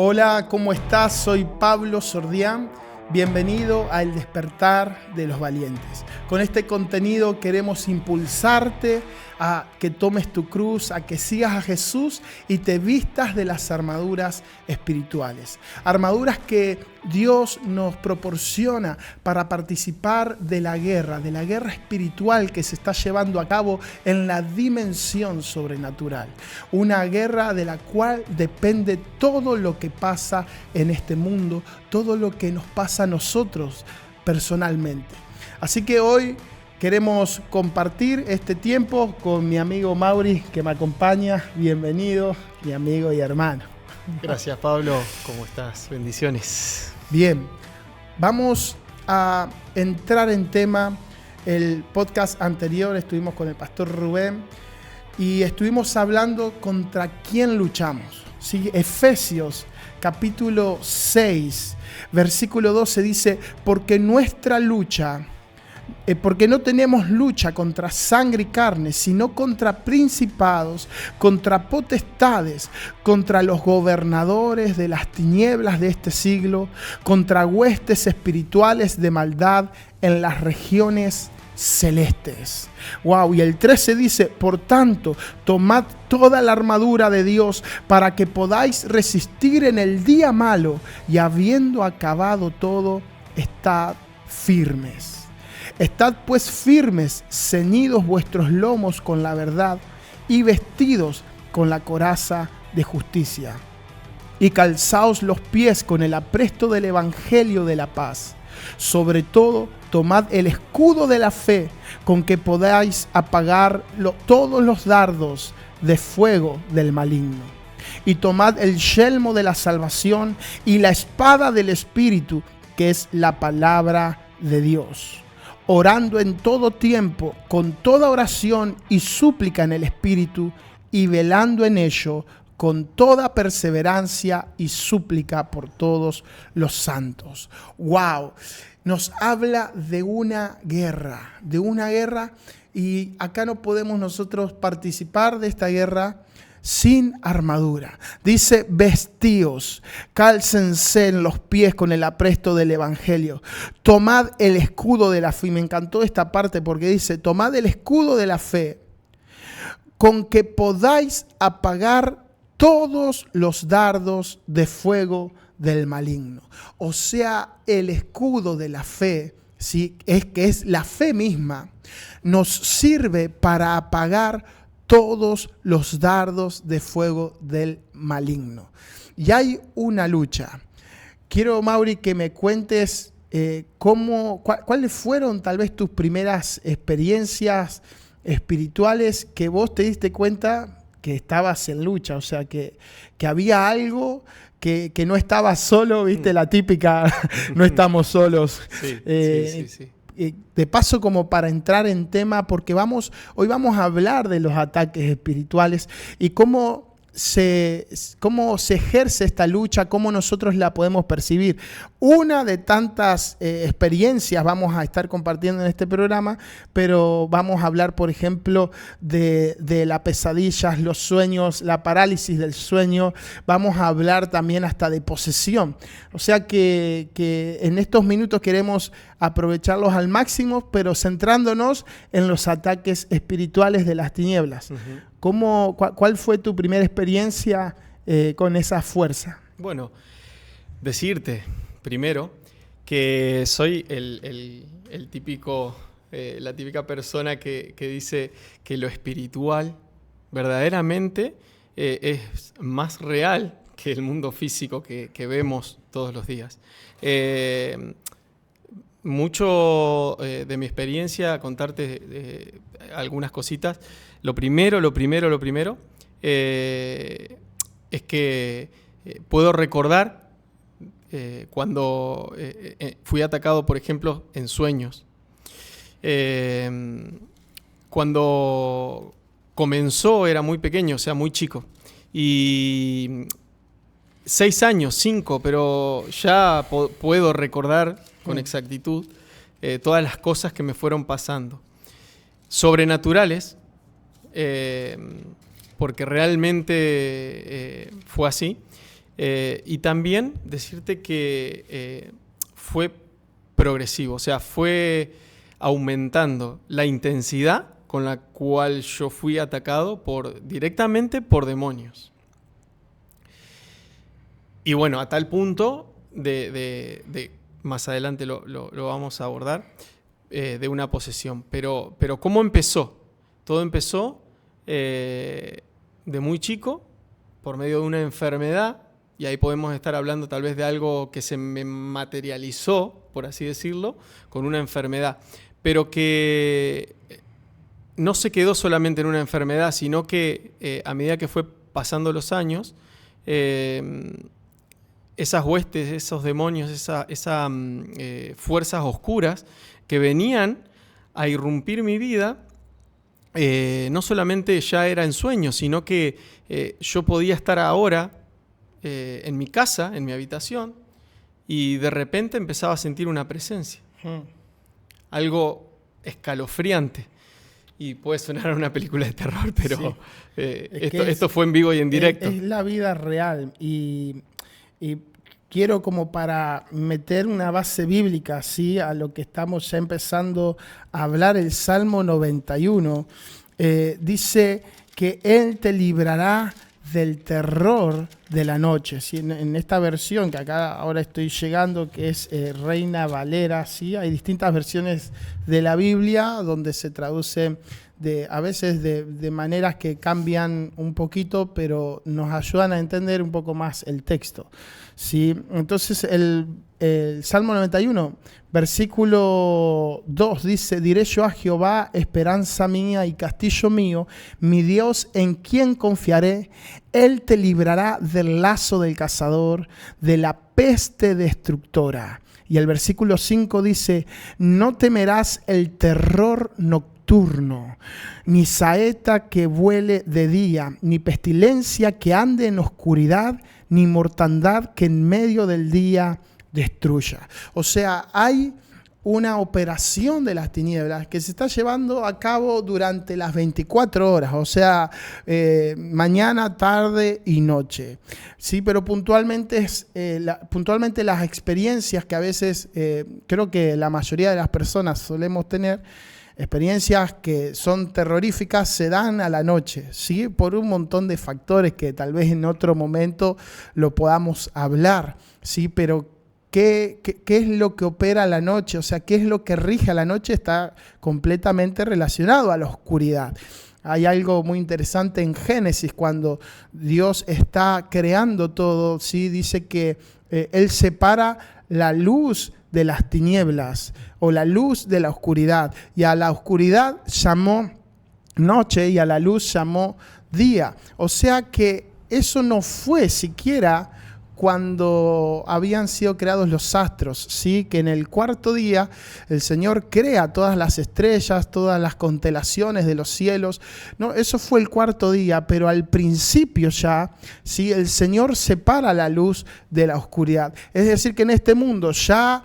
Hola, ¿cómo estás? Soy Pablo Sordián. Bienvenido a El Despertar de los Valientes. Con este contenido queremos impulsarte a que tomes tu cruz, a que sigas a Jesús y te vistas de las armaduras espirituales. Armaduras que Dios nos proporciona para participar de la guerra espiritual que se está llevando a cabo en la dimensión sobrenatural. Una guerra de la cual depende todo lo que pasa en este mundo, todo lo que nos pasa a nosotros personalmente. Así que hoy queremos compartir este tiempo con mi amigo Mauri, que me acompaña. Bienvenido, mi amigo y hermano. Gracias, Pablo. ¿Cómo estás? Bendiciones. Bien, vamos a entrar en tema. El podcast anterior estuvimos con el pastor Rubén y estuvimos hablando contra quién luchamos. ¿Sí? Efesios capítulo 6, versículo 12 dice: porque nuestra lucha... porque no tenemos lucha contra sangre y carne, sino contra principados, contra potestades, contra los gobernadores de las tinieblas de este siglo, contra huestes espirituales de maldad en las regiones celestes. Wow, y el 13 dice: por tanto, tomad toda la armadura de Dios para que podáis resistir en el día malo, y habiendo acabado todo, estad firmes. Estad pues firmes, ceñidos vuestros lomos con la verdad y vestidos con la coraza de justicia. Y calzaos los pies con el apresto del evangelio de la paz. Sobre todo, tomad el escudo de la fe, con que podáis apagar todos los dardos de fuego del maligno. Y tomad el yelmo de la salvación y la espada del Espíritu, que es la palabra de Dios, orando en todo tiempo, con toda oración y súplica en el Espíritu, y velando en ello con toda perseverancia y súplica por todos los santos. ¡Wow! Nos habla de una guerra, y acá no podemos nosotros participar de esta guerra sin armadura. Dice: vestíos, cálcense en los pies con el apresto del evangelio, tomad el escudo de la fe. Y me encantó esta parte porque dice: tomad el escudo de la fe, con que podáis apagar todos los dardos de fuego del maligno. O sea, el escudo de la fe, ¿sí? es la fe misma, nos sirve para apagar todos los dardos de fuego del maligno. Y hay una lucha. Quiero, Mauri, que me cuentes cuáles fueron tal vez tus primeras experiencias espirituales que vos te diste cuenta que estabas en lucha, o sea, que había algo que no estabas solo, ¿viste? La típica, no estamos solos. Sí. De paso, como para entrar en tema, porque hoy vamos a hablar de los ataques espirituales y cómo se ejerce esta lucha, cómo nosotros la podemos percibir. Una de tantas experiencias vamos a estar compartiendo en este programa, pero vamos a hablar, por ejemplo, de las pesadillas, los sueños, la parálisis del sueño. Vamos a hablar también hasta de posesión. O sea que en estos minutos queremos aprovecharlos al máximo, pero centrándonos en los ataques espirituales de las tinieblas. Uh-huh. ¿Cuál fue tu primera experiencia con esa fuerza? Bueno, decirte primero que soy el típico, la típica persona que dice que lo espiritual verdaderamente es más real que el mundo físico que vemos todos los días. Mucho de mi experiencia, contarte algunas cositas. Lo primero es que puedo recordar cuando fui atacado, por ejemplo, en sueños. Cuando comenzó era muy pequeño, o sea, muy chico. Y 6 años, 5, pero ya puedo recordar con exactitud todas las cosas que me fueron pasando. Sobrenaturales, porque realmente fue así. Y también decirte que fue progresivo, o sea, fue aumentando la intensidad con la cual yo fui atacado directamente por demonios. Y bueno, a tal punto más adelante lo vamos a abordar, de una posesión. Pero ¿cómo empezó? Todo empezó de muy chico, por medio de una enfermedad, y ahí podemos estar hablando tal vez de algo que se me materializó, por así decirlo, con una enfermedad, pero que no se quedó solamente en una enfermedad, sino que a medida que fue pasando los años, esas huestes, esos demonios, esas fuerzas oscuras que venían a irrumpir mi vida, no solamente ya era en sueños, sino que yo podía estar ahora en mi casa, en mi habitación, y de repente empezaba a sentir una presencia. Algo escalofriante. Y puede sonar a una película de terror, pero sí. Esto fue en vivo y en directo. Es la vida real. Y quiero, como para meter una base bíblica, ¿sí?, a lo que estamos ya empezando a hablar, el Salmo 91, dice que Él te librará del terror de la noche, ¿sí? En esta versión que acá ahora estoy llegando, que es Reina Valera, ¿sí? Hay distintas versiones de la Biblia donde se traduce a veces de maneras que cambian un poquito, pero nos ayudan a entender un poco más el texto, ¿sí? Entonces el Salmo 91, versículo 2 dice: diré yo a Jehová, esperanza mía y castillo mío, mi Dios en quien confiaré. Él te librará del lazo del cazador, de la peste destructora. Y el versículo 5 dice: no temerás el terror nocturno, ni saeta que vuele de día, ni pestilencia que ande en oscuridad, ni mortandad que en medio del día destruya. O sea, hay una operación de las tinieblas que se está llevando a cabo durante las 24 horas, o sea, mañana, tarde y noche. Sí, pero puntualmente las experiencias que a veces creo que la mayoría de las personas solemos tener, experiencias que son terroríficas, se dan a la noche, ¿sí? Por un montón de factores que tal vez en otro momento lo podamos hablar, ¿sí? Pero ¿qué es lo que opera la noche? O sea, ¿qué es lo que rige a la noche? Está completamente relacionado a la oscuridad. Hay algo muy interesante en Génesis, cuando Dios está creando todo, ¿sí? Dice que Él separa la luz de las tinieblas o la luz de la oscuridad, y a la oscuridad llamó noche y a la luz llamó día. O sea que eso no fue siquiera cuando habían sido creados los astros, ¿sí? Que en el cuarto día el Señor crea todas las estrellas, todas las constelaciones de los cielos. No, eso fue el cuarto día, pero al principio ya, ¿sí?, el Señor separa la luz de la oscuridad. Es decir, que en este mundo ya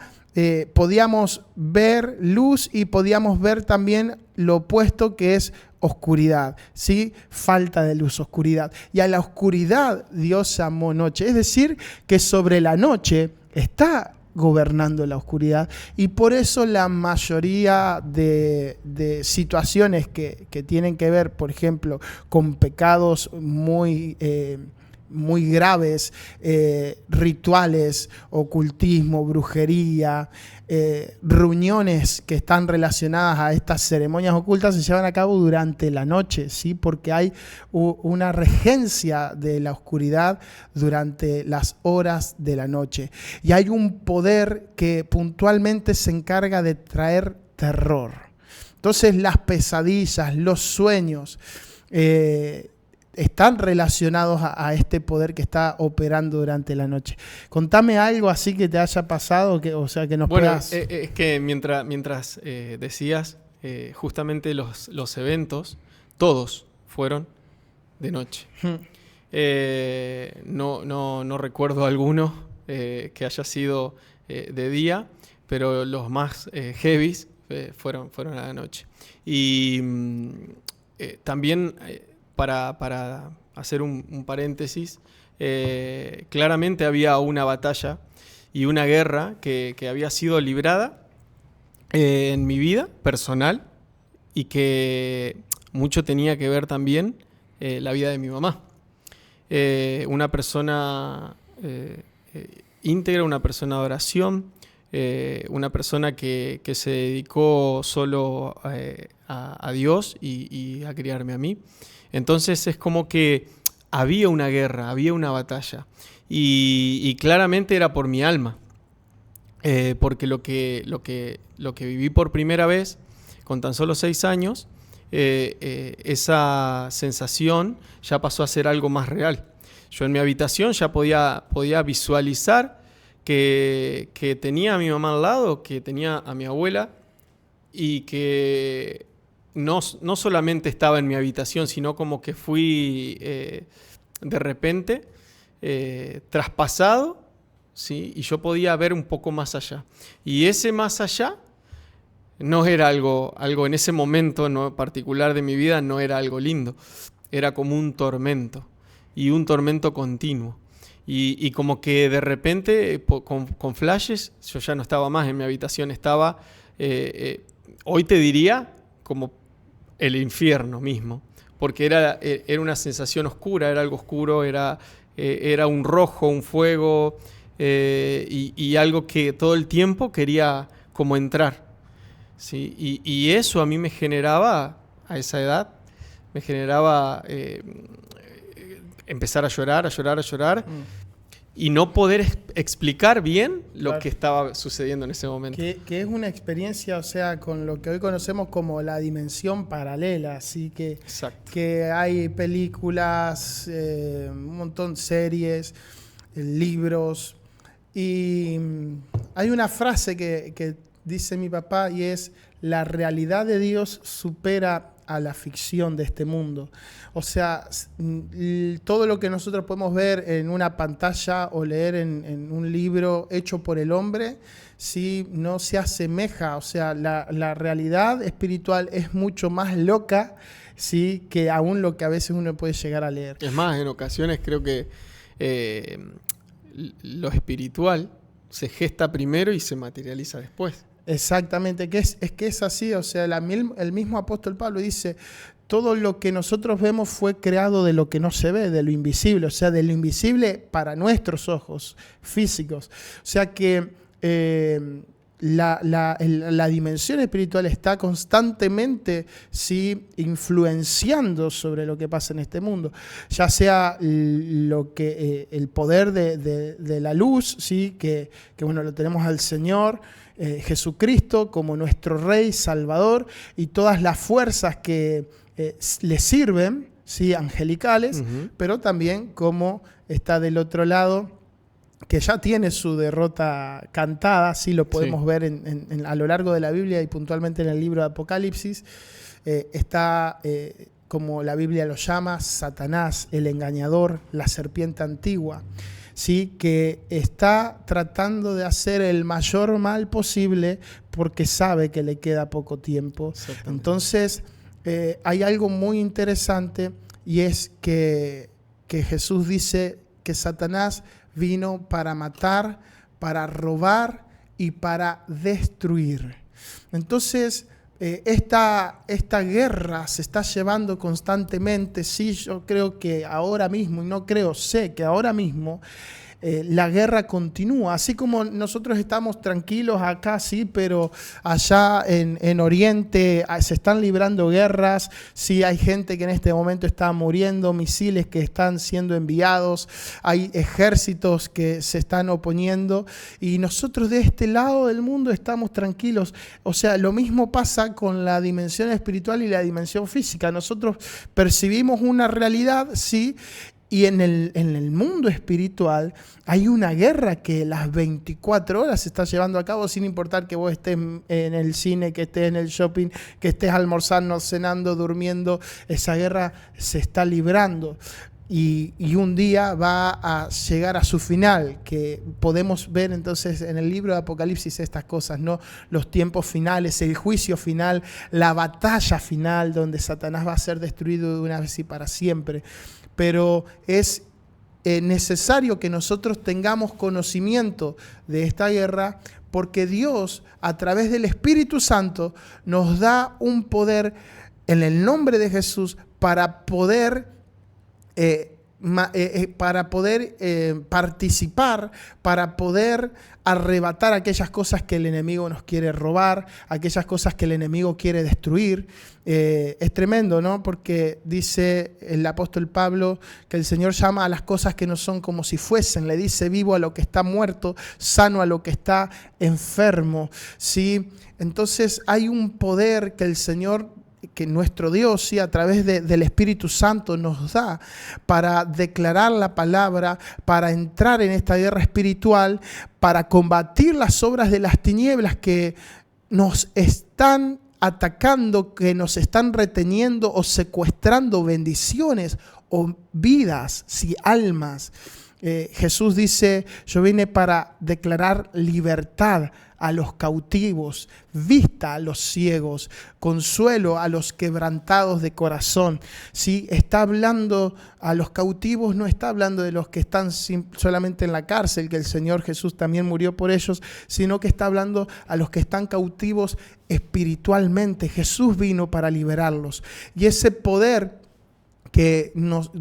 podíamos ver luz y podíamos ver también lo opuesto, que es oscuridad, ¿sí? Falta de luz, oscuridad. Y a la oscuridad Dios llamó noche. Es decir, que sobre la noche está gobernando la oscuridad, y por eso la mayoría de situaciones que tienen que ver, por ejemplo, con pecados muy graves, rituales, ocultismo, brujería, reuniones que están relacionadas a estas ceremonias ocultas, se llevan a cabo durante la noche, ¿sí? Porque hay una regencia de la oscuridad durante las horas de la noche. Y hay un poder que puntualmente se encarga de traer terror. Entonces las pesadillas, los sueños, están relacionados a este poder que está operando durante la noche. Contame algo así que te haya pasado, que nos puedas... Es que mientras decías, justamente los eventos, todos fueron de noche. No recuerdo alguno que haya sido de día, pero los más heavies fueron a la noche. Y también... Para hacer un paréntesis, claramente había una batalla y una guerra que había sido librada en mi vida personal y que mucho tenía que ver también la vida de mi mamá. Una persona íntegra, una persona de oración, una persona que se dedicó solo a Dios y a criarme a mí. Entonces es como que había una guerra, había una batalla y claramente era por mi alma, porque lo que viví por primera vez con tan solo 6 años, esa sensación ya pasó a ser algo más real. Yo en mi habitación ya podía visualizar que tenía a mi mamá al lado, que tenía a mi abuela y que no solamente estaba en mi habitación, sino como que fui de repente traspasado, ¿sí? Y yo podía ver un poco más allá. Y ese más allá no era algo en ese momento no particular de mi vida, no era algo lindo. Era como un tormento, y un tormento continuo. Y como que de repente, con flashes, yo ya no estaba más en mi habitación, estaba, hoy te diría, como el infierno mismo, porque era una sensación oscura, era algo oscuro, era un rojo, un fuego, y algo que todo el tiempo quería como entrar, ¿sí? Y eso a mí me generaba, a esa edad, me generaba empezar a llorar, y no poder explicar bien lo que estaba sucediendo en ese momento. Que es una experiencia, o sea, con lo que hoy conocemos como la dimensión paralela, así que, que hay películas, un montón de series, libros, y hay una frase que dice mi papá y es: la realidad de Dios supera a la ficción de este mundo. O sea, todo lo que nosotros podemos ver en una pantalla o leer en un libro hecho por el hombre, ¿sí? No se asemeja. O sea, la realidad espiritual es mucho más loca, ¿sí? Que aún lo que a veces uno puede llegar a leer. Es más, en ocasiones creo que lo espiritual se gesta primero y se materializa después. Exactamente, que es así. O sea, el mismo apóstol Pablo dice: todo lo que nosotros vemos fue creado de lo que no se ve, de lo invisible, o sea, de lo invisible para nuestros ojos físicos. O sea que la dimensión espiritual está constantemente, ¿sí?, influenciando sobre lo que pasa en este mundo, ya sea el poder de la luz, ¿sí?, que bueno, lo tenemos al Señor Jesucristo como nuestro Rey, Salvador, y todas las fuerzas que le sirven, ¿sí?, angelicales, pero también como está del otro lado, que ya tiene su derrota cantada, sí lo podemos ver a lo largo de la Biblia y puntualmente en el libro de Apocalipsis. Está, como la Biblia lo llama, Satanás, el engañador, la serpiente antigua, ¿sí?, que está tratando de hacer el mayor mal posible porque sabe que le queda poco tiempo. Entonces, hay algo muy interesante, y es que Jesús dice que Satanás vino para matar, para robar y para destruir. Entonces, esta guerra se está llevando constantemente. Sí, yo creo que ahora mismo, y no creo, sé que ahora mismo la guerra continúa. Así como nosotros estamos tranquilos acá, sí, pero allá en Oriente se están librando guerras. Sí, hay gente que en este momento está muriendo, misiles que están siendo enviados, hay ejércitos que se están oponiendo, y nosotros de este lado del mundo estamos tranquilos. O sea, lo mismo pasa con la dimensión espiritual y la dimensión física. Nosotros percibimos una realidad, sí, y en el mundo espiritual hay una guerra que las 24 horas se está llevando a cabo, sin importar que vos estés en el cine, que estés en el shopping, que estés almorzando, cenando, durmiendo. Esa guerra se está librando. Y un día va a llegar a su final, que podemos ver entonces en el libro de Apocalipsis estas cosas, ¿no? Los tiempos finales, el juicio final, la batalla final, donde Satanás va a ser destruido de una vez y para siempre. pero es necesario que nosotros tengamos conocimiento de esta guerra, porque Dios, a través del Espíritu Santo, nos da un poder en el nombre de Jesús para poder participar, para poder arrebatar aquellas cosas que el enemigo nos quiere robar, aquellas cosas que el enemigo quiere destruir. Es tremendo, ¿no? Porque dice el apóstol Pablo que el Señor llama a las cosas que no son como si fuesen. Le dice vivo a lo que está muerto, sano a lo que está enfermo, ¿sí? Entonces hay un poder que el Señor, que nuestro Dios, sí, a través del Espíritu Santo nos da para declarar la palabra, para entrar en esta guerra espiritual, para combatir las obras de las tinieblas que nos están atacando, que nos están reteniendo o secuestrando bendiciones o vidas, sí, almas. Jesús dice: yo vine para declarar libertad a los cautivos, vista a los ciegos, consuelo a los quebrantados de corazón. ¿Sí? Está hablando a los cautivos, no está hablando de los que están solamente en la cárcel, que el Señor Jesús también murió por ellos, sino que está hablando a los que están cautivos espiritualmente. Jesús vino para liberarlos. Y ese poder que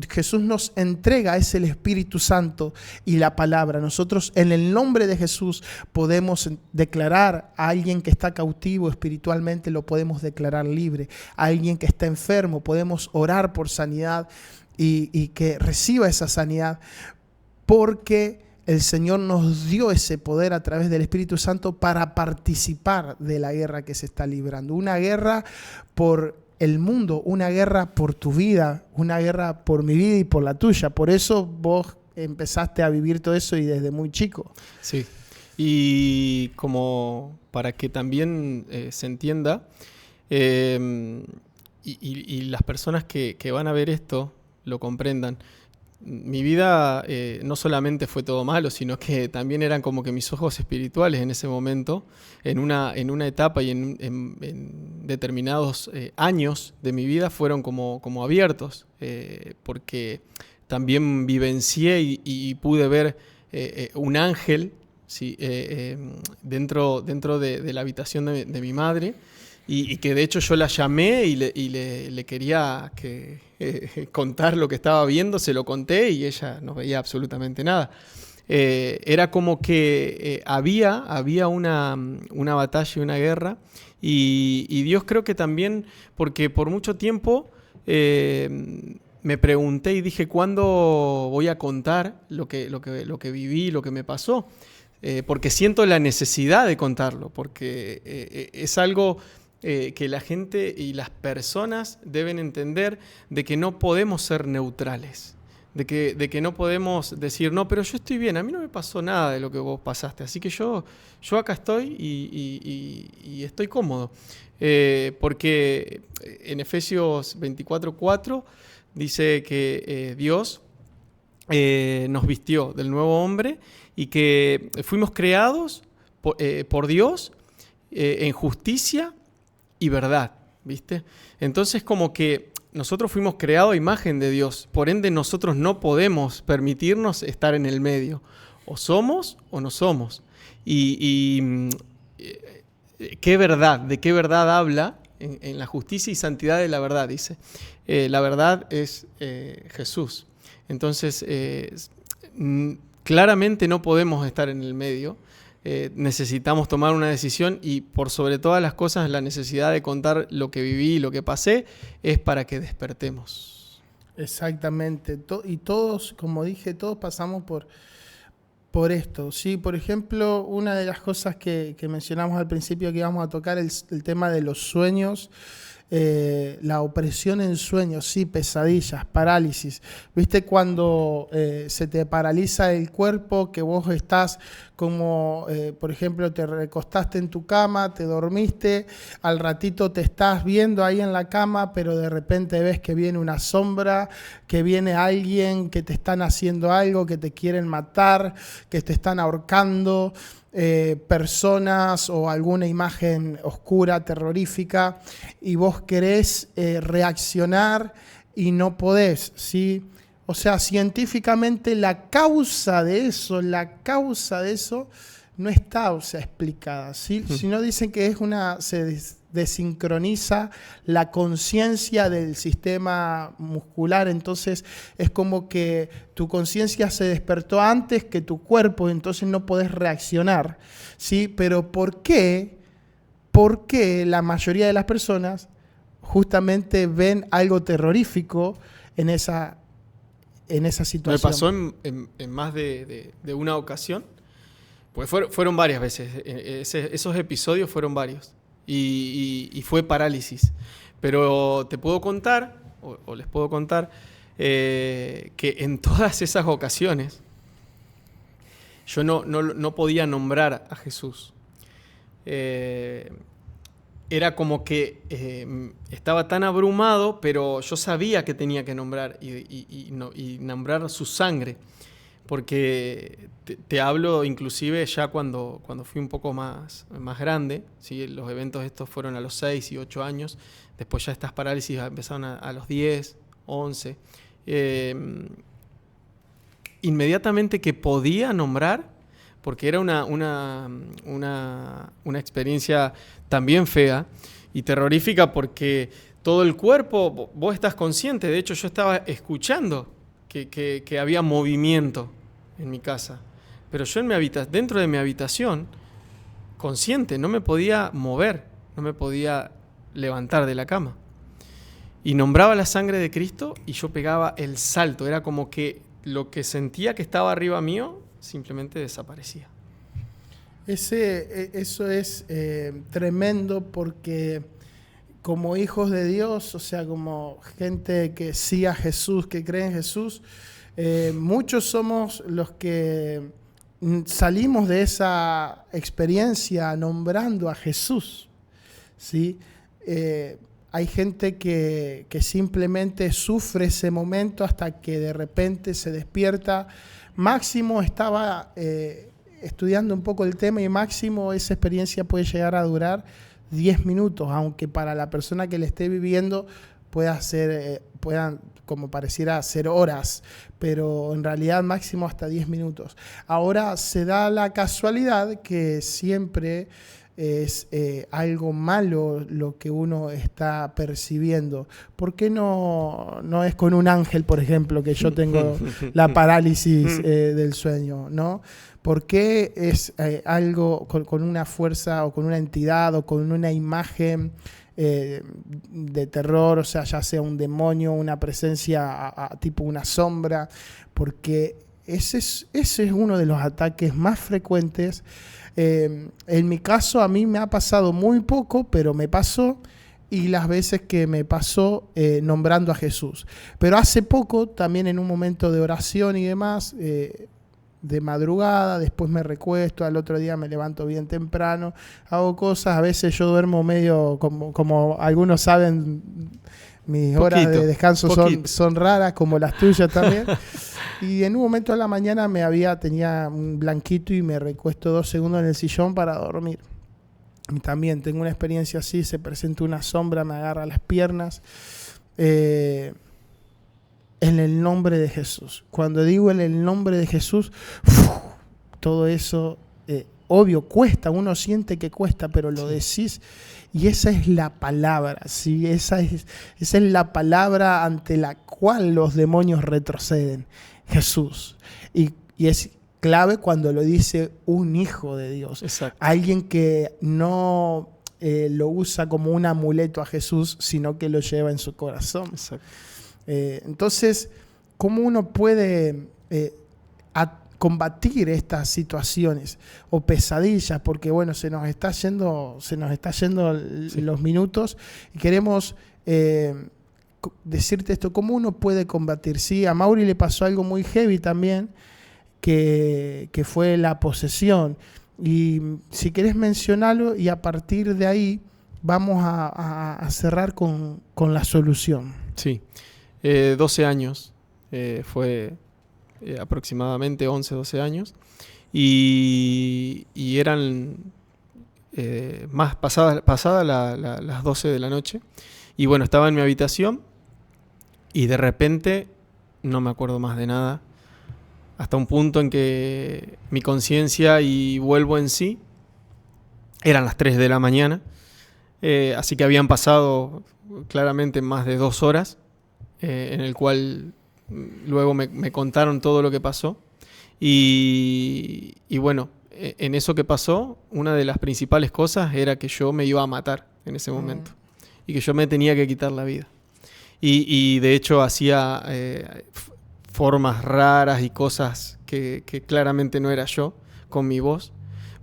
Jesús nos entrega es el Espíritu Santo y la palabra. Nosotros en el nombre de Jesús podemos declarar a alguien que está cautivo espiritualmente, lo podemos declarar libre. A alguien que está enfermo podemos orar por sanidad y que reciba esa sanidad, porque el Señor nos dio ese poder a través del Espíritu Santo para participar de la guerra que se está librando. Una guerra por el mundo, una guerra por tu vida, una guerra por mi vida y por la tuya. Por eso vos empezaste a vivir todo eso y desde muy chico. Sí, y como para que también se entienda, y las personas que van a ver esto lo comprendan, mi vida no solamente fue todo malo, sino que también eran como que mis ojos espirituales en ese momento, en una etapa y en determinados años de mi vida fueron como abiertos, porque también vivencié y pude ver un ángel, ¿sí? dentro de la habitación de mi madre, y que de hecho yo la llamé y le quería contar lo que estaba viendo, se lo conté y ella no veía absolutamente nada. Era como que había una batalla y una guerra, y Dios, creo que también, porque por mucho tiempo me pregunté y dije: ¿cuándo voy a contar lo que viví, lo que me pasó? Porque siento la necesidad de contarlo, porque es algo que la gente y las personas deben entender, de que no podemos ser neutrales, de que no podemos decir: no, pero yo estoy bien, a mí no me pasó nada de lo que vos pasaste, así que yo acá estoy y estoy cómodo. Porque en Efesios 24:4 dice que Dios nos vistió del nuevo hombre y que fuimos creados por Dios en justicia y verdad, ¿viste? Entonces, como que nosotros fuimos creados a imagen de Dios, por ende nosotros no podemos permitirnos estar en el medio, o somos o no somos. ¿Qué verdad? ¿De qué verdad habla? En la justicia y santidad de la verdad, dice. La verdad es Jesús. Entonces, claramente no podemos estar en el medio. Necesitamos tomar una decisión, y por sobre todas las cosas la necesidad de contar lo que viví y lo que pasé es para que despertemos. Exactamente. Y todos, como dije, todos pasamos por esto, ¿sí? Por ejemplo, una de las cosas que mencionamos al principio que íbamos a tocar es el tema de los sueños. La opresión en sueños, sí, pesadillas, parálisis. ¿Viste cuando se te paraliza el cuerpo, que vos estás como, por ejemplo, te recostaste en tu cama, te dormiste, al ratito te estás viendo ahí en la cama, pero de repente ves que viene una sombra, que viene alguien, que te están haciendo algo, que te quieren matar, que te están ahorcando, personas o alguna imagen oscura, terrorífica, y vos querés reaccionar y no podés, ¿sí? O sea, científicamente la causa de eso no está, o sea, explicada, ¿sí? Si no dicen que es se desincroniza la conciencia del sistema muscular, entonces es como que tu conciencia se despertó antes que tu cuerpo, entonces no podés reaccionar, ¿sí? Pero ¿por qué? ¿Por qué la mayoría de las personas justamente ven algo terrorífico en esa situación? Me pasó en más de una ocasión, pues fueron varias veces, esos episodios fueron varios, y fue parálisis. Pero te puedo contar, o les puedo contar, que en todas esas ocasiones yo no podía nombrar a Jesús. Era como que estaba tan abrumado, pero yo sabía que tenía que nombrar y nombrar su sangre, porque te hablo inclusive ya cuando fui un poco más grande, ¿sí? Los eventos estos fueron a los 6 y 8 años, después ya estas parálisis empezaron a los 10, 11. Inmediatamente que podía nombrar, porque era una experiencia también fea y terrorífica, porque todo el cuerpo, vos estás consciente, de hecho yo estaba escuchando que había movimiento en mi casa, pero yo dentro de mi habitación, consciente, no me podía mover, no me podía levantar de la cama. Y nombraba la sangre de Cristo y yo pegaba el salto, era como que lo que sentía que estaba arriba mío simplemente desaparecía. Eso es tremendo, porque como hijos de Dios, o sea, como gente que sigue a Jesús, que cree en Jesús, muchos somos los que salimos de esa experiencia nombrando a Jesús, ¿sí? Hay gente que simplemente sufre ese momento hasta que de repente se despierta. Máximo estaba estudiando un poco el tema, y máximo esa experiencia puede llegar a durar 10 minutos, aunque para la persona que le esté viviendo puedan como pareciera ser horas, pero en realidad máximo hasta 10 minutos. Ahora se da la casualidad que siempre es algo malo lo que uno está percibiendo. ¿Por qué no es con un ángel, por ejemplo, que yo tengo la parálisis del sueño, ¿no? ¿Por qué es algo con una fuerza o con una entidad o con una imagen de terror, o sea, ya sea un demonio, una presencia tipo una sombra? Porque ese es uno de los ataques más frecuentes. En mi caso, a mí me ha pasado muy poco, pero me pasó, y las veces que me pasó nombrando a Jesús. Pero hace poco, también en un momento de oración y demás, de madrugada, después me recuesto, al otro día me levanto bien temprano, hago cosas, a veces yo duermo medio, como algunos saben, mis horas de descanso son raras, como las tuyas también. Y en un momento de la mañana tenía un blanquito y me recuesto 2 segundos en el sillón para dormir. Y también tengo una experiencia así, se presenta una sombra, me agarra las piernas. En el nombre de Jesús. Cuando digo en el nombre de Jesús, todo eso, obvio, cuesta, uno siente que cuesta, pero lo decís, y esa es la palabra, ¿sí? Esa es la palabra ante la cual los demonios retroceden, Jesús. Y es clave cuando lo dice un hijo de Dios. Exacto. Alguien que no lo usa como un amuleto a Jesús, sino que lo lleva en su corazón. Exacto. Entonces, ¿cómo uno puede combatir estas situaciones o pesadillas? Porque bueno, se nos está yendo los minutos, y queremos decirte esto: ¿cómo uno puede combatir? Sí, a Mauri le pasó algo muy heavy también, que fue la posesión. Y si querés mencionarlo, y a partir de ahí vamos a cerrar con la solución. Sí. 12 años, fue aproximadamente 11, 12 años, y eran más pasada las 12 de la noche, y bueno, estaba en mi habitación, y de repente no me acuerdo más de nada. Hasta un punto en que mi conciencia y vuelvo en sí, eran las 3 de la mañana, así que habían pasado claramente más de 2 horas, en el cual luego me contaron todo lo que pasó. Y bueno, en eso que pasó, una de las principales cosas era que yo me iba a matar en ese momento y que yo me tenía que quitar la vida. Y de hecho hacía formas raras y cosas que claramente no era yo con mi voz.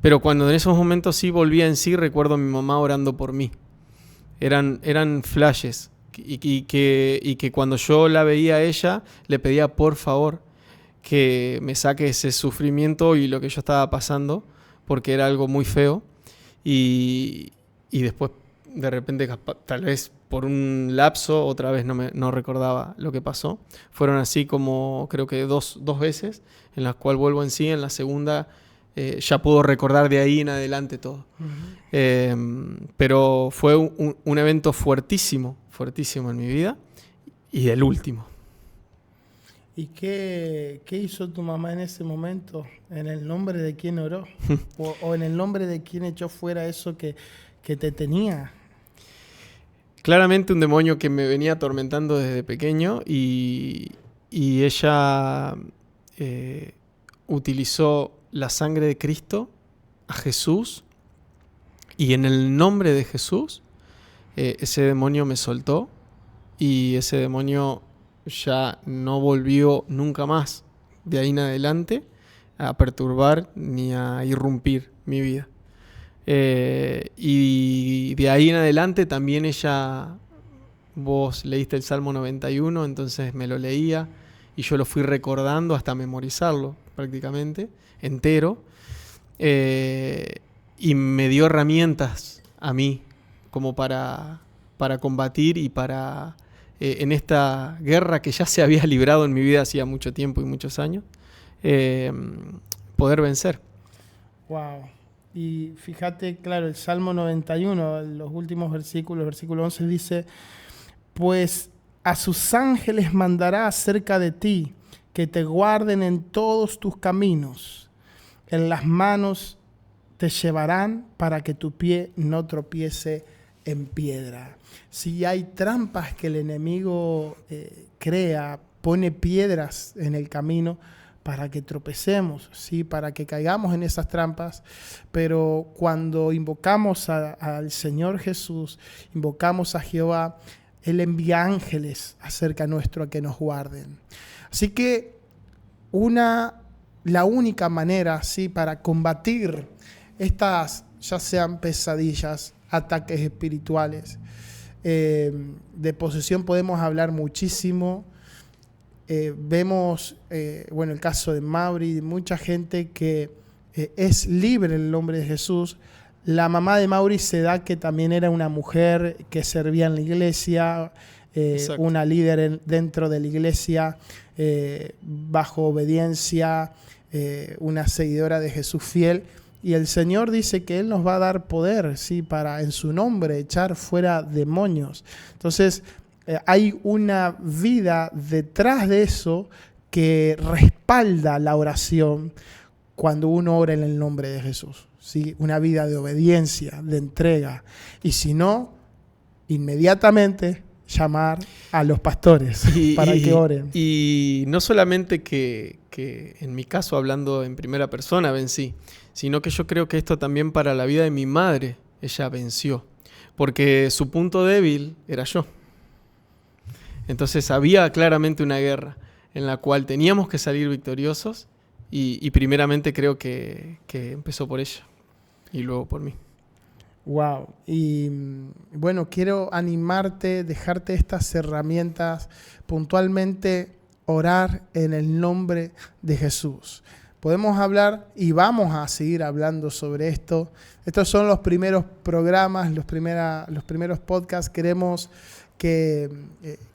Pero cuando en esos momentos sí volvía en sí, recuerdo a mi mamá orando por mí. Eran flashes y que cuando yo la veía a ella, le pedía por favor que me saque ese sufrimiento y lo que yo estaba pasando, porque era algo muy feo. Y después, de repente, tal vez por un lapso, otra vez no recordaba lo que pasó. Fueron así como, creo que dos veces, en las cuales vuelvo en sí. En la segunda ya puedo recordar de ahí en adelante todo. Pero fue un evento fuertísimo en mi vida, y el último. ¿Y qué hizo tu mamá en ese momento? ¿En el nombre de quién oró? ¿O en el nombre de quién echó fuera eso que te tenía? Claramente un demonio que me venía atormentando desde pequeño, y ella utilizó la sangre de Cristo, a Jesús, y en el nombre de Jesús ese demonio me soltó, y ese demonio ya no volvió nunca más de ahí en adelante a perturbar ni a irrumpir mi vida. Y de ahí en adelante también vos leíste el Salmo 91, entonces me lo leía y yo lo fui recordando hasta memorizarlo prácticamente entero, y me dio herramientas a mí como para combatir y para en esta guerra que ya se había librado en mi vida hacía mucho tiempo y muchos años, poder vencer. Wow. Y fíjate, claro, el Salmo 91, los últimos versículos, versículo 11 dice: pues a sus ángeles mandará acerca de ti, que te guarden en todos tus caminos. En las manos te llevarán para que tu pie no tropiece en piedra. Si hay trampas que el enemigo crea, pone piedras en el camino para que tropecemos, ¿sí? Para que caigamos en esas trampas. Pero cuando invocamos al Señor Jesús, invocamos a Jehová, Él envía ángeles acerca nuestro a que nos guarden. Así que la única manera, ¿sí?, para combatir estas, ya sean pesadillas, ataques espirituales, de posesión podemos hablar muchísimo. Vemos, el caso de Mauri, mucha gente que es libre en el nombre de Jesús. La mamá de Mauri se da que también era una mujer que servía en la iglesia, una líder dentro de la iglesia, bajo obediencia, una seguidora de Jesús fiel. Y el Señor dice que Él nos va a dar poder, ¿sí?, para en su nombre echar fuera demonios. Entonces, hay una vida detrás de eso que respalda la oración cuando uno ora en el nombre de Jesús, ¿sí? Una vida de obediencia, de entrega. Y si no, inmediatamente llamar a los pastores para que oren. Y no solamente que en mi caso, hablando en primera persona, vencí, sino que yo creo que esto también para la vida de mi madre, ella venció. Porque su punto débil era yo. Entonces había claramente una guerra en la cual teníamos que salir victoriosos, y primeramente creo que empezó por ella y luego por mí. Wow. Y bueno, quiero animarte, dejarte estas herramientas, puntualmente orar en el nombre de Jesús. Podemos hablar y vamos a seguir hablando sobre esto. Estos son los primeros programas, los primeros podcasts. Queremos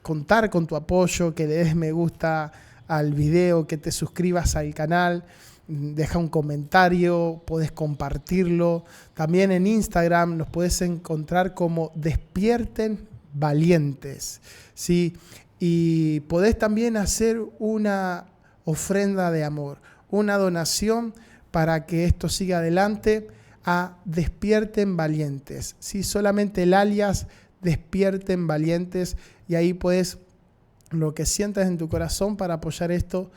contar con tu apoyo, que le des me gusta al video, que te suscribas al canal, deja un comentario, puedes compartirlo. También en Instagram nos puedes encontrar como Despierten Valientes, ¿sí? y podés también hacer una ofrenda de amor, una donación para que esto siga adelante a Despierten Valientes. ¿Sí? Solamente el alias Despierten Valientes, y ahí puedes, lo que sientas en tu corazón para apoyar esto,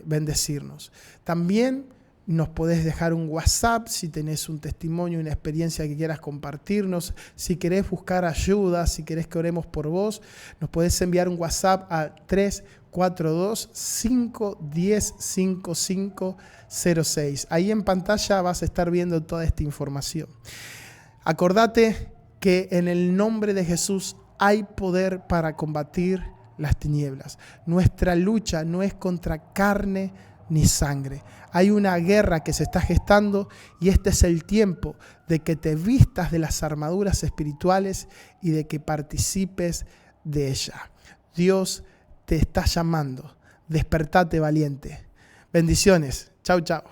bendecirnos. También nos podés dejar un WhatsApp si tenés un testimonio, una experiencia que quieras compartirnos. Si querés buscar ayuda, si querés que oremos por vos, nos podés enviar un WhatsApp a 342-510-5506. Ahí en pantalla vas a estar viendo toda esta información. Acordate que en el nombre de Jesús hay poder para combatir las tinieblas. Nuestra lucha no es contra carne ni sangre. Hay una guerra que se está gestando y este es el tiempo de que te vistas de las armaduras espirituales y de que participes de ella. Dios te está llamando. Despertate, valiente. Bendiciones. Chau, chau.